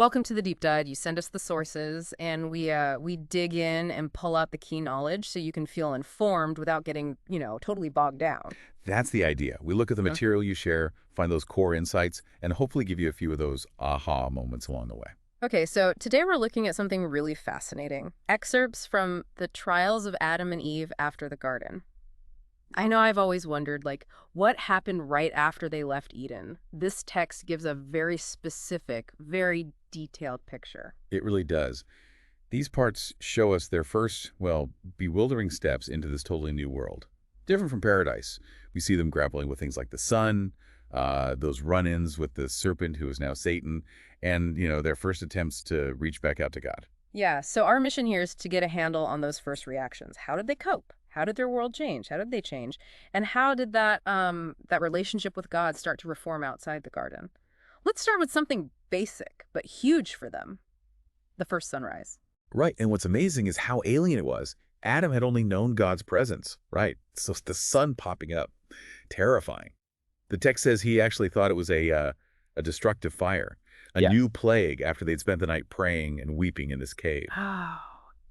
Welcome to the deep dive. You send us the sources, and we dig in and pull out the key knowledge so you can feel informed without getting, totally bogged down. That's the idea. We look at the Mhm. material you share, find those core insights, and hopefully give you a few of those aha moments along the way. Okay, so today we're looking at something really fascinating. Excerpts from the trials of Adam and Eve after the garden. I know I've always wondered, what happened right after they left Eden? This text gives a very specific, very detailed picture. It really does. These parts show us their first, well, bewildering steps into this totally new world. Different from paradise. We see them grappling with things like the sun, those run-ins with the serpent who is now Satan, and, their first attempts to reach back out to God. Yeah, so our mission here is to get a handle on those first reactions. How did they cope? How did their world change? How did they change? And how did that relationship with God start to reform outside the garden? Let's start with something basic but huge for them. The first sunrise. Right, and what's amazing is how alien it was. Adam had only known God's presence, right? So the sun popping up, terrifying. The text says he actually thought it was a destructive fire, a Yeah. new plague after they'd spent the night praying and weeping in this cave. Oh,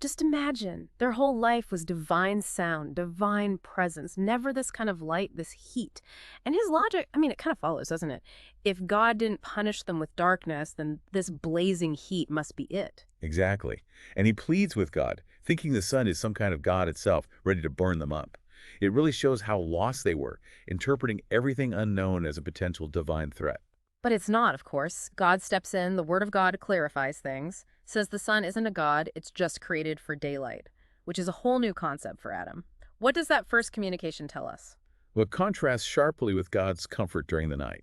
just imagine. Their whole life was divine sound, divine presence, never this kind of light, this heat. And his logic, it kind of follows, doesn't it? If God didn't punish them with darkness, then this blazing heat must be it. Exactly. And he pleads with God, thinking the sun is some kind of God itself, ready to burn them up. It really shows how lost they were, interpreting everything unknown as a potential divine threat. But it's not, of course. God steps in, the Word of God clarifies things, says the sun isn't a god, it's just created for daylight, which is a whole new concept for Adam. What does that first communication tell us? Well, it contrasts sharply with God's comfort during the night.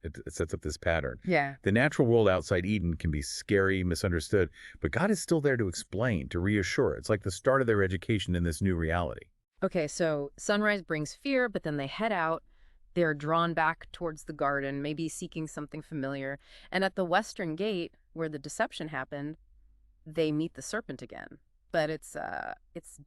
It sets up this pattern. Yeah. The natural world outside Eden can be scary, misunderstood, but God is still there to explain, to reassure. It's like the start of their education in this new reality. Okay, so sunrise brings fear, but then they head out. They're drawn back towards the garden, maybe seeking something familiar. And at the western gate, where the deception happened, they meet the serpent again. But it's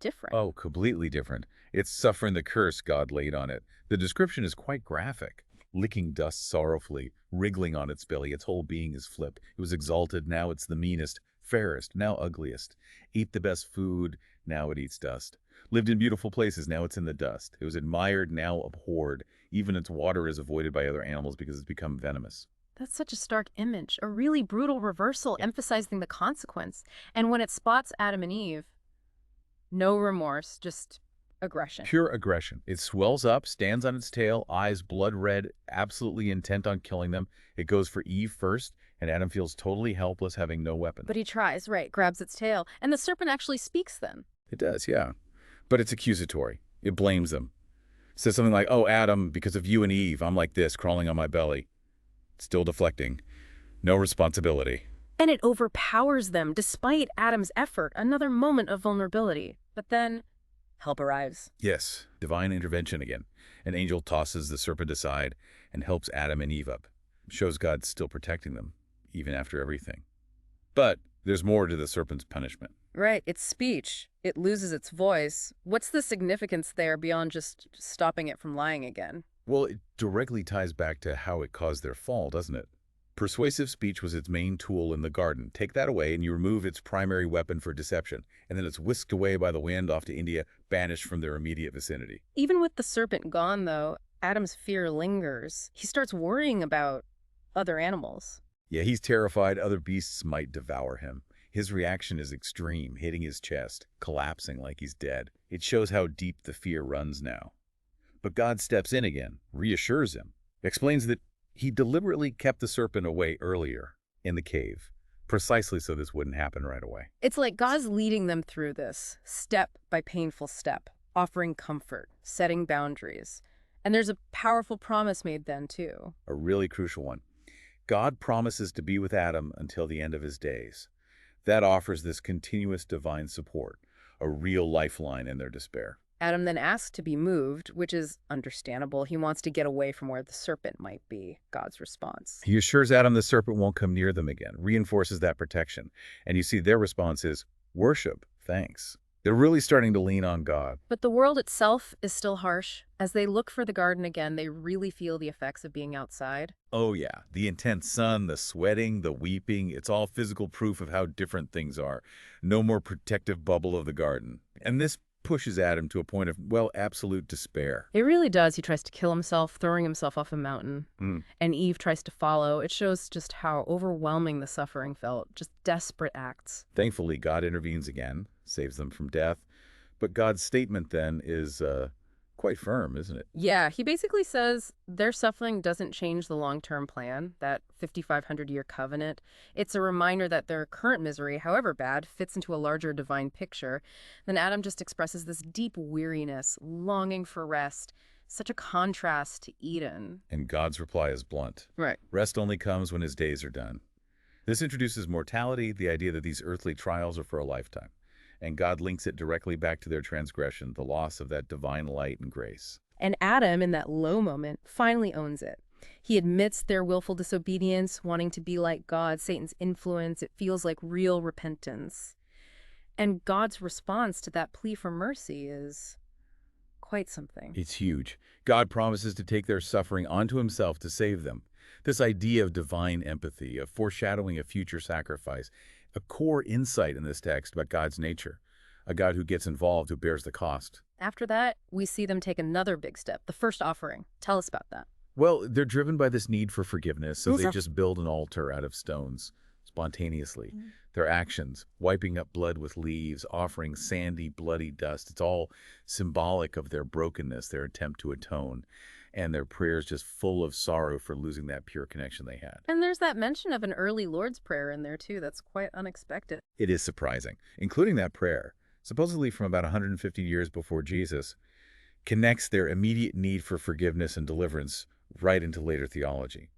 different. Oh, completely different. It's suffering the curse God laid on it. The description is quite graphic. Licking dust sorrowfully, wriggling on its belly, its whole being is flipped. It was exalted, now it's the meanest, fairest, now ugliest. Ate the best food, now it eats dust. Lived in beautiful places, now it's in the dust. It was admired, now abhorred. Even its water is avoided by other animals because it's become venomous. That's such a stark image, a really brutal reversal emphasizing the consequence. And when it spots Adam and Eve, no remorse, just aggression. Pure aggression. It swells up, stands on its tail, eyes blood red, absolutely intent on killing them. It goes for Eve first, and Adam feels totally helpless, having no weapon. But he tries, right, grabs its tail. And the serpent actually speaks then. It does, yeah. But it's accusatory. It blames them. Says something like, oh, Adam, because of you and Eve, I'm like this, crawling on my belly. Still deflecting. No responsibility. And it overpowers them despite Adam's effort, another moment of vulnerability. But then help arrives. Yes, divine intervention again. An angel tosses the serpent aside and helps Adam and Eve up. Shows God's still protecting them, even after everything. But there's more to the serpent's punishment. Right, it's speech. It loses its voice. What's the significance there beyond just stopping it from lying again? Well, it directly ties back to how it caused their fall, doesn't it? Persuasive speech was its main tool in the garden. Take that away and you remove its primary weapon for deception, and then it's whisked away by the wind off to India, banished from their immediate vicinity. Even with the serpent gone, though, Adam's fear lingers. He starts worrying about other animals. Yeah, he's terrified other beasts might devour him. His reaction is extreme, hitting his chest, collapsing like he's dead. It shows how deep the fear runs now. But God steps in again, reassures him, explains that he deliberately kept the serpent away earlier in the cave, precisely so this wouldn't happen right away. It's like God's leading them through this, step by painful step, offering comfort, setting boundaries. And there's a powerful promise made then, too. A really crucial one. God promises to be with Adam until the end of his days. That offers this continuous divine support, a real lifeline in their despair. Adam then asks to be moved, which is understandable. He wants to get away from where the serpent might be. God's response. He assures Adam the serpent won't come near them again, reinforces that protection. And you see their response is worship, thanks. They're really starting to lean on God. But the world itself is still harsh. As they look for the garden again, they really feel the effects of being outside. Oh, yeah. The intense sun, the sweating, the weeping, it's all physical proof of how different things are. No more protective bubble of the garden. And this pushes Adam to a point of, well, absolute despair. It really does. He tries to kill himself, throwing himself off a mountain. Mm. And Eve tries to follow. It shows just how overwhelming the suffering felt, just desperate acts. Thankfully, God intervenes again, saves them from death. But God's statement then is quite firm, isn't it? Yeah, he basically says their suffering doesn't change the long-term plan, that 5,500-year covenant. It's a reminder that their current misery, however bad, fits into a larger divine picture. Then Adam just expresses this deep weariness, longing for rest, such a contrast to Eden. And God's reply is blunt. Right. Rest only comes when his days are done. This introduces mortality, the idea that these earthly trials are for a lifetime. And God links it directly back to their transgression, the loss of that divine light and grace. And Adam, in that low moment, finally owns it. He admits their willful disobedience, wanting to be like God, Satan's influence. It feels like real repentance. And God's response to that plea for mercy is quite something. It's huge. God promises to take their suffering onto himself to save them. This idea of divine empathy, of foreshadowing a future sacrifice, a core insight in this text about God's nature, a God who gets involved, who bears the cost. After that, we see them take another big step, the first offering. Tell us about that. Well, they're driven by this need for forgiveness, so they Mhm. just build an altar out of stones, spontaneously. Their actions, wiping up blood with leaves, offering sandy, bloody dust, it's all symbolic of their brokenness, their attempt to atone, and their prayers just full of sorrow for losing that pure connection they had. And there's that mention of an early Lord's Prayer in there, too. That's quite unexpected. It is surprising, including that prayer, supposedly from about 150 years before Jesus, connects their immediate need for forgiveness and deliverance right into later theology.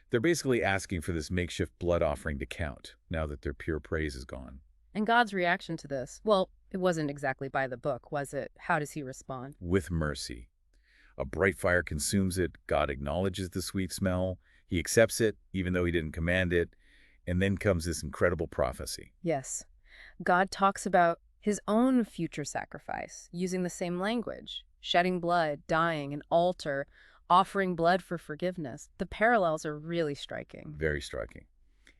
They're basically asking for this makeshift blood offering to count, now that their pure praise is gone. And God's reaction to this, well, it wasn't exactly by the book, was it? How does he respond? With mercy. A bright fire consumes it, God acknowledges the sweet smell, he accepts it, even though he didn't command it, and then comes this incredible prophecy. Yes. God talks about his own future sacrifice, using the same language, shedding blood, dying, an altar, offering blood for forgiveness. The parallels are really striking. Very striking.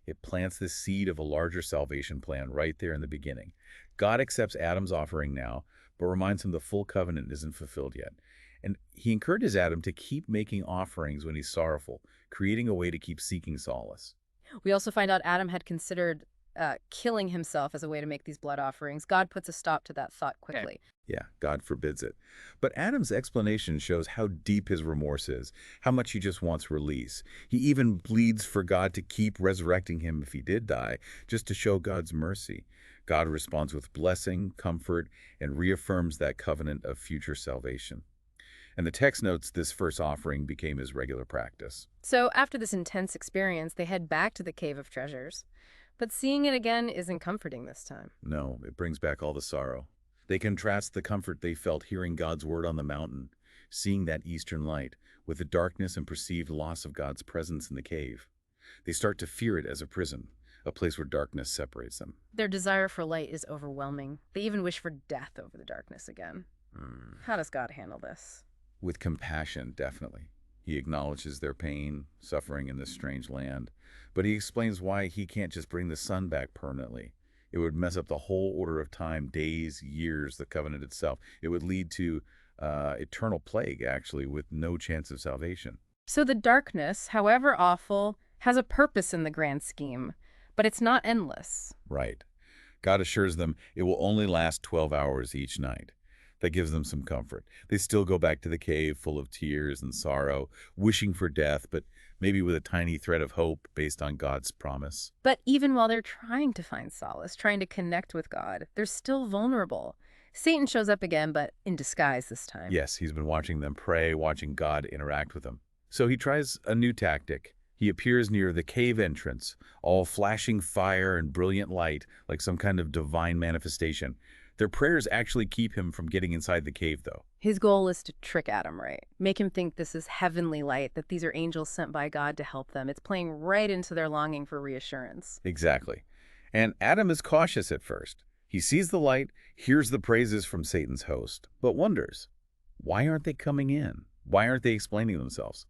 It plants the seed of a larger salvation plan right there in the beginning. God accepts Adam's offering now, but reminds him the full covenant isn't fulfilled yet. And he encourages Adam to keep making offerings when he's sorrowful, creating a way to keep seeking solace. We also find out Adam had considered killing himself as a way to make these blood offerings. God puts a stop to that thought quickly. Yeah, God forbids it. But Adam's explanation shows how deep his remorse is, how much he just wants release. He even pleads for God to keep resurrecting him if he did die, just to show God's mercy. God responds with blessing, comfort, and reaffirms that covenant of future salvation. And the text notes this first offering became his regular practice. So after this intense experience, they head back to the Cave of Treasures. But seeing it again isn't comforting this time. No, it brings back all the sorrow. They contrast the comfort they felt hearing God's word on the mountain, seeing that eastern light, with the darkness and perceived loss of God's presence in the cave. They start to fear it as a prison, a place where darkness separates them. Their desire for light is overwhelming. They even wish for death over the darkness again. How does God handle this? With compassion, definitely. He acknowledges their pain, suffering in this strange land, but he explains why he can't just bring the sun back permanently. It would mess up the whole order of time, days, years, the covenant itself. It would lead to eternal plague, actually, with no chance of salvation. So the darkness, however awful, has a purpose in the grand scheme, but it's not endless. Right. God assures them it will only last 12 hours each night. That gives them some comfort. They still go back to the cave full of tears and sorrow, wishing for death, but maybe with a tiny thread of hope based on God's promise. But even while they're trying to find solace, trying to connect with God, they're still vulnerable. Satan shows up again, but in disguise this time. Yes, he's been watching them pray, watching God interact with them. So he tries a new tactic. He appears near the cave entrance, all flashing fire and brilliant light, like some kind of divine manifestation. Their prayers actually keep him from getting inside the cave, though. His goal is to trick Adam, right? Make him think this is heavenly light, that these are angels sent by God to help them. It's playing right into their longing for reassurance. Exactly. And Adam is cautious at first. He sees the light, hears the praises from Satan's host, but wonders, why aren't they coming in? Why aren't they explaining themselves?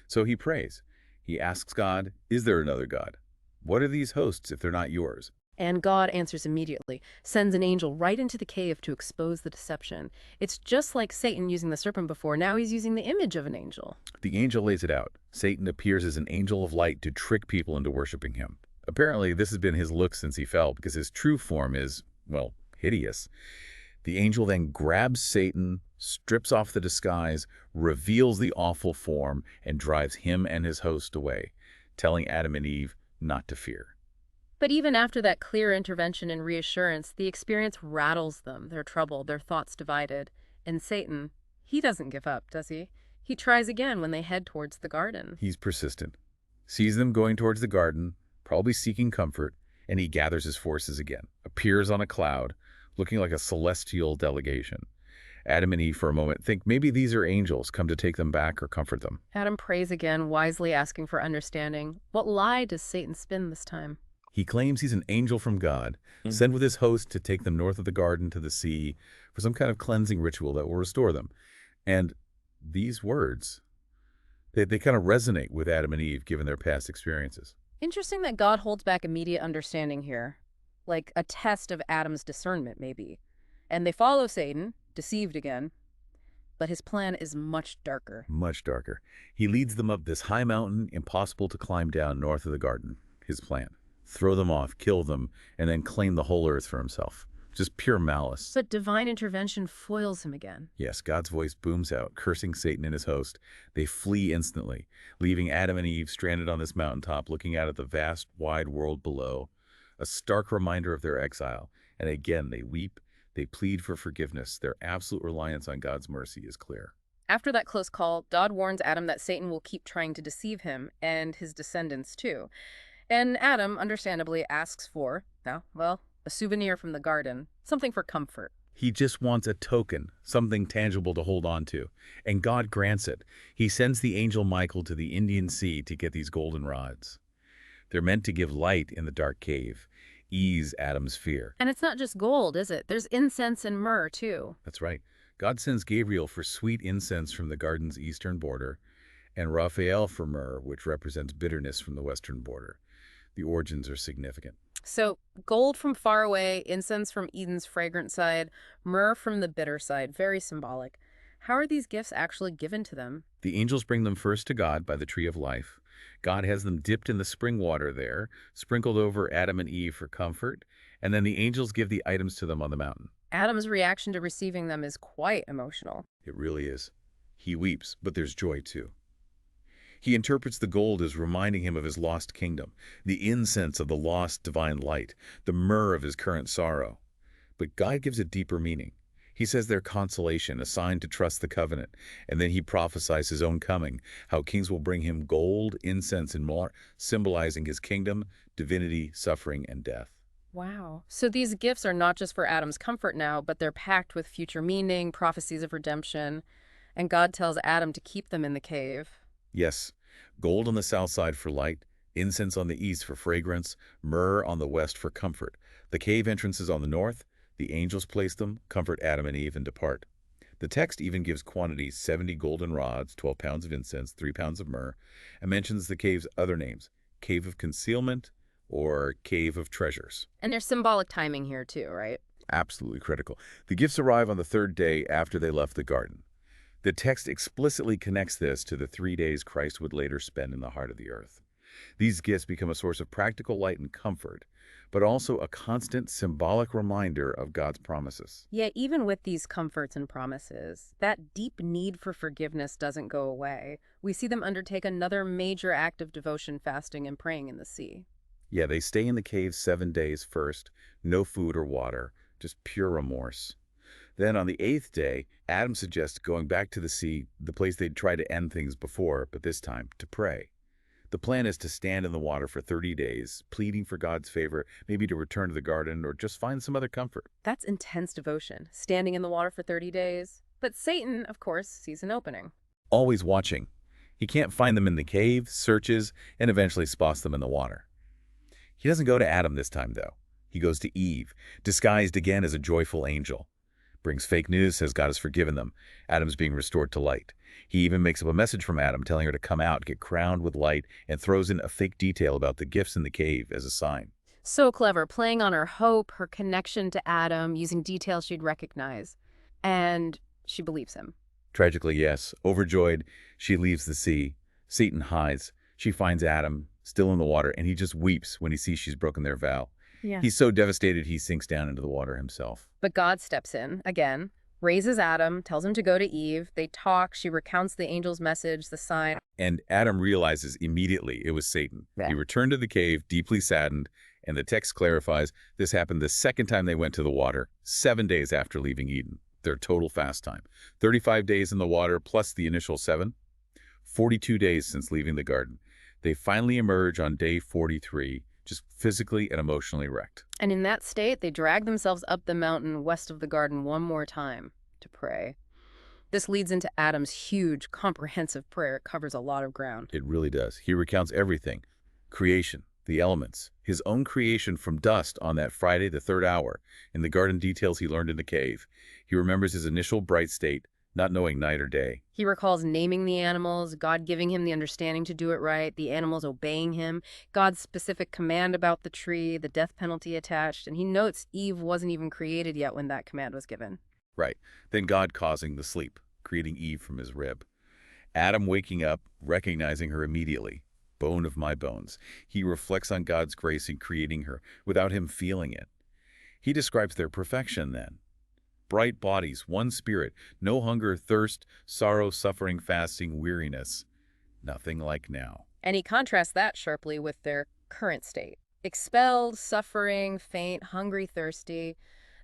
So he prays. He asks God, is there another God? What are these hosts if they're not yours? And God answers immediately, sends an angel right into the cave to expose the deception. It's just like Satan using the serpent before. Now he's using the image of an angel. The angel lays it out. Satan appears as an angel of light to trick people into worshiping him. Apparently, this has been his look since he fell because his true form is, well, hideous. The angel then grabs Satan, strips off the disguise, reveals the awful form, and drives him and his host away, telling Adam and Eve not to fear. But even after that clear intervention and reassurance, the experience rattles them. They're troubled, their thoughts divided. And Satan, he doesn't give up, does he? He tries again when they head towards the garden. He's persistent, sees them going towards the garden, probably seeking comfort, and he gathers his forces again, appears on a cloud, looking like a celestial delegation. Adam and Eve, for a moment, think maybe these are angels come to take them back or comfort them. Adam prays again, wisely asking for understanding. What lie does Satan spin this time? He claims he's an angel from God, sent with his host to take them north of the garden to the sea for some kind of cleansing ritual that will restore them. And these words, they kind of resonate with Adam and Eve given their past experiences. Interesting that God holds back immediate understanding here, like a test of Adam's discernment, maybe. And they follow Satan, deceived again, but his plan is much darker. Much darker. He leads them up this high mountain, impossible to climb down north of the garden. His plan. Throw them off, kill them, and then claim the whole earth for himself. Just pure malice. But divine intervention foils him again. Yes, God's voice booms out, cursing Satan and his host. They flee instantly, leaving Adam and Eve stranded on this mountaintop looking out at the vast, wide world below. A stark reminder of their exile. And again, they weep, they plead for forgiveness. Their absolute reliance on God's mercy is clear. After that close call, God warns Adam that Satan will keep trying to deceive him and his descendants too. And Adam, understandably, asks for, a souvenir from the garden, something for comfort. He just wants a token, something tangible to hold on to. And God grants it. He sends the angel Michael to the Indian Sea to get these golden rods. They're meant to give light in the dark cave, ease Adam's fear. And it's not just gold, is it? There's incense and myrrh, too. That's right. God sends Gabriel for sweet incense from the garden's eastern border, and Raphael for myrrh, which represents bitterness from the western border. The origins are significant. So, gold from far away, incense from Eden's fragrant side, myrrh from the bitter side, very symbolic. How are these gifts actually given to them? The angels bring them first to God by the tree of life. God has them dipped in the spring water there, sprinkled over Adam and Eve for comfort, and then the angels give the items to them on the mountain. Adam's reaction to receiving them is quite emotional. It really is. He weeps, but there's joy too. He interprets the gold as reminding him of his lost kingdom, the incense of the lost divine light, the myrrh of his current sorrow. But God gives a deeper meaning. He says they're consolation, a sign to trust the covenant, and then he prophesies his own coming, how kings will bring him gold, incense, and more, symbolizing his kingdom, divinity, suffering, and death. Wow. So these gifts are not just for Adam's comfort now, but they're packed with future meaning, prophecies of redemption, and God tells Adam to keep them in the cave. Yes, gold on the south side for light, incense on the east for fragrance, myrrh on the west for comfort. The cave entrances on the north, the angels place them, comfort Adam and Eve, and depart. The text even gives quantities: 70 golden rods, 12 pounds of incense, 3 pounds of myrrh, and mentions the cave's other names, Cave of Concealment or Cave of Treasures. And there's symbolic timing here too, right? Absolutely critical. The gifts arrive on the third day after they left the garden. The text explicitly connects this to the 3 days Christ would later spend in the heart of the earth. These gifts become a source of practical light and comfort, but also a constant symbolic reminder of God's promises. Yet even with these comforts and promises, that deep need for forgiveness doesn't go away. We see them undertake another major act of devotion, fasting and praying in the sea. Yeah, they stay in the cave 7 days first, no food or water, just pure remorse. Then on the 8th day, Adam suggests going back to the sea, the place they'd tried to end things before, but this time to pray. The plan is to stand in the water for 30 days, pleading for God's favor, maybe to return to the garden or just find some other comfort. That's intense devotion, standing in the water for 30 days. But Satan, of course, sees an opening. Always watching. He can't find them in the cave, searches, and eventually spots them in the water. He doesn't go to Adam this time, though. He goes to Eve, disguised again as a joyful angel. Brings fake news, says God has forgiven them. Adam's being restored to light. He even makes up a message from Adam telling her to come out, get crowned with light, and throws in a fake detail about the gifts in the cave as a sign. So clever, playing on her hope, her connection to Adam, using details she'd recognize. And she believes him. Tragically, yes. Overjoyed, she leaves the sea. Satan hides. She finds Adam, still in the water, and he just weeps when he sees she's broken their vow. Yeah. He's so devastated he sinks down into the water himself. But God steps in, again, raises Adam, tells him to go to Eve. They talk, she recounts the angel's message, the sign. And Adam realizes immediately it was Satan. Yeah. He returned to the cave, deeply saddened, and the text clarifies this happened the second time they went to the water, 7 days after leaving Eden. Their total fast time. 35 days in the water plus the initial 7. 42 days since leaving the garden. They finally emerge on day 43, just physically and emotionally wrecked. And in that state, they drag themselves up the mountain west of the garden one more time to pray. This leads into Adam's huge, comprehensive prayer. It covers a lot of ground. It really does. He recounts everything. Creation, the elements, his own creation from dust on that Friday, the 3rd hour, and the garden details he learned in the cave. He remembers his initial bright state, not knowing night or day. He recalls naming the animals, God giving him the understanding to do it right, the animals obeying him, God's specific command about the tree, the death penalty attached, and he notes Eve wasn't even created yet when that command was given. Right. Then God causing the sleep, creating Eve from his rib. Adam waking up, recognizing her immediately. Bone of my bones. He reflects on God's grace in creating her without him feeling it. He describes their perfection then. Bright bodies, one spirit, no hunger, thirst, sorrow, suffering, fasting, weariness. Nothing like now. And he contrasts that sharply with their current state. Expelled, suffering, faint, hungry, thirsty.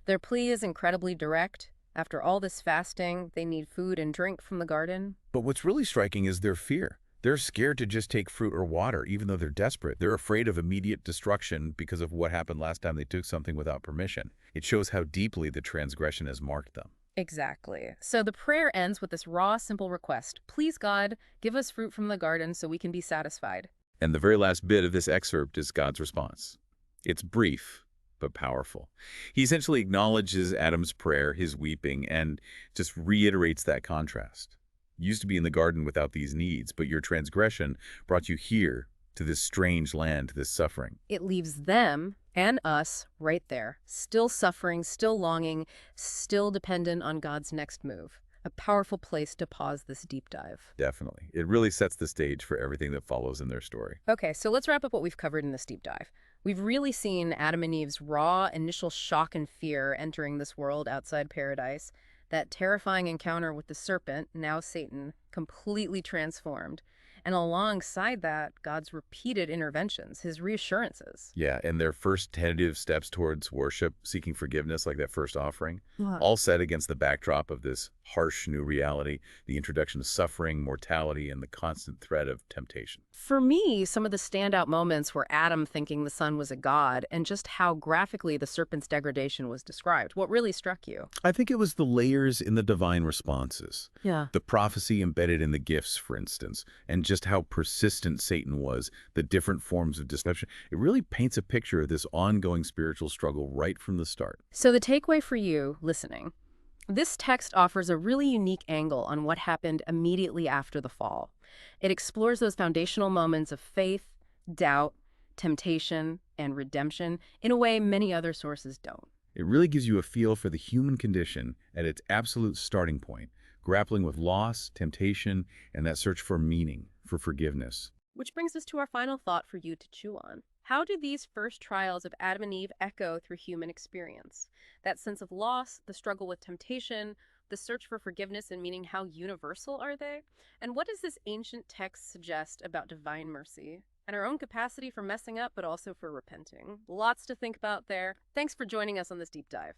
Their plea is incredibly direct. After all this fasting, they need food and drink from the garden. But what's really striking is their fear. They're scared to just take fruit or water, even though they're desperate. They're afraid of immediate destruction because of what happened last time they took something without permission. It shows how deeply the transgression has marked them. Exactly. So the prayer ends with this raw, simple request. Please, God, give us fruit from the garden so we can be satisfied. And the very last bit of this excerpt is God's response. It's brief, but powerful. He essentially acknowledges Adam's prayer, his weeping, and just reiterates that contrast. You used to be in the garden without these needs, but your transgression brought you here to this strange land, to this suffering. It leaves them and us right there, still suffering, still longing, still dependent on God's next move. A powerful place to pause this deep dive. Definitely. It really sets the stage for everything that follows in their story. Okay, so let's wrap up what we've covered in this deep dive. We've really seen Adam and Eve's raw initial shock and fear entering this world outside paradise. That terrifying encounter with the serpent, now Satan, completely transformed. And alongside that, God's repeated interventions, his reassurances. Yeah, and their first tentative steps towards worship, seeking forgiveness, like that first offering, Wow. all set against the backdrop of this harsh new reality, the introduction of suffering, mortality, and the constant threat of temptation. For me, some of the standout moments were Adam thinking the sun was a god and just how graphically the serpent's degradation was described. What really struck you? I think it was the layers in the divine responses. Yeah. The prophecy embedded in the gifts, for instance, and just how persistent Satan was, the different forms of deception. It really paints a picture of this ongoing spiritual struggle right from the start. So the takeaway for you, listening, this text offers a really unique angle on what happened immediately after the fall. It explores those foundational moments of faith, doubt, temptation, and redemption in a way many other sources don't. It really gives you a feel for the human condition at its absolute starting point, grappling with loss, temptation, and that search for meaning, for forgiveness. Which brings us to our final thought for you to chew on. How do these first trials of Adam and Eve echo through human experience? That sense of loss, the struggle with temptation, the search for forgiveness and meaning, how universal are they? And what does this ancient text suggest about divine mercy and our own capacity for messing up, but also for repenting? Lots to think about there. Thanks for joining us on this deep dive.